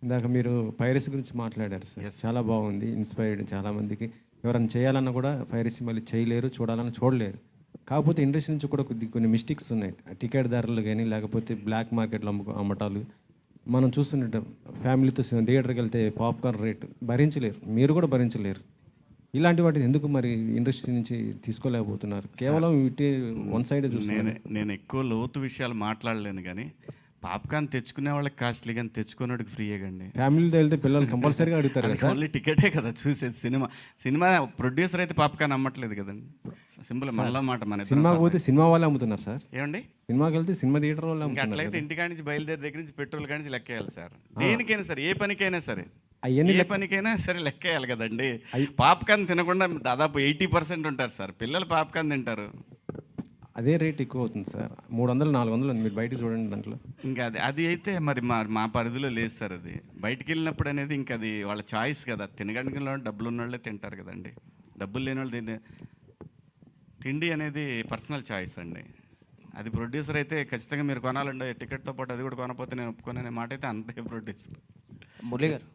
ఇందాక మీరు పైరసీ గురించి మాట్లాడారు సార్. ఎస్. చాలా బాగుంది. ఇన్స్పైర్డ్ చాలామందికి. ఎవరైనా చేయాలన్నా కూడా పైరసీ మళ్ళీ చేయలేరు, చూడాలన్నా చూడలేరు. కాకపోతే ఇండస్ట్రీ నుంచి కూడా కొన్ని మిస్టేక్స్ ఉన్నాయి. టికెట్ ధరలు గానీ, లేకపోతే బ్లాక్ మార్కెట్‌లో అమ్మటాలు. మనం చూస్తుంటాం ఫ్యామిలీతో థియేటర్‌కి వెళ్తే పాప్‌కార్న్ రేట్ భరించలేరు. మీరు కూడా భరించలేరు. ఇలాంటి వాటిని ఎందుకు మరి ఇండస్ట్రీ నుంచి తీసుకోలేకపోతున్నారు? కేవలం వన్ సైడే చూస్తున్నారు. నేను ఎక్కువ లోతు విషయాలు మాట్లాడలేను కానీ పాప్కార్న్ తెచ్చుకునే వాళ్ళకి కాస్ట్లీ కానీ తెచ్చుకునేవాడికి ఫ్రీయే కండి. ఫ్యామిలీతో వెళ్తే పిల్లలు కంపల్సరీగా అడుగుతారు కదా సార్. ఓన్లీ టికెటే కదా చూసేది. సినిమా ప్రొడ్యూసర్ అయితే పాప్కార్న్ అమ్మట్లేదు కదండి. సింపుల్ మనలో మాట. మన సినిమా పోతే సినిమా వాళ్ళే అమ్ముతున్నారు సార్. ఏమండి, సినిమాకి వెళ్తే సినిమా థియేటర్ వాళ్ళు ఇంకా అమ్ముతున్నారు. అట్లయితే ఇంటికాడి నుంచి బయలుదేరి దగ్గర నుంచి పెట్రోల్ కాడి నుంచి లెక్కేయాలి సార్. దేనికైనా సరే, ఏ పనికైనా సరే, అవన్నీ ఏ పనికైనా సరే లెక్కేయాలి కదండి. పాప్కార్న్ తినకుండా దాదాపు 80% ఉంటారు సార్. పిల్లలు పాప్కార్న్ తింటారు. అదే రేట్ ఎక్కువ అవుతుంది సార్. 300, 400 మీరు బయటకు చూడండి దాంట్లో. ఇంకా అది అయితే మరి మా పరిధిలో లేదు సార్. అది బయటికి వెళ్ళినప్పుడు అనేది ఇంకా అది వాళ్ళ చాయిస్ కదా. తినగలిగిన వాళ్ళు, డబ్బులు ఉన్న వాళ్ళే తింటారు కదండి. డబ్బులు లేని వాళ్ళు తిండి అనేది పర్సనల్ చాయిస్ అండి. అది ప్రొడ్యూసర్ అయితే ఖచ్చితంగా మీరు కొనాలండి టికెట్తో పాటు అది కూడా కొనకపోతే నేను ఒప్పుకోననే మాట అయితే అంతే ప్రొడ్యూసర్. మురళి గారు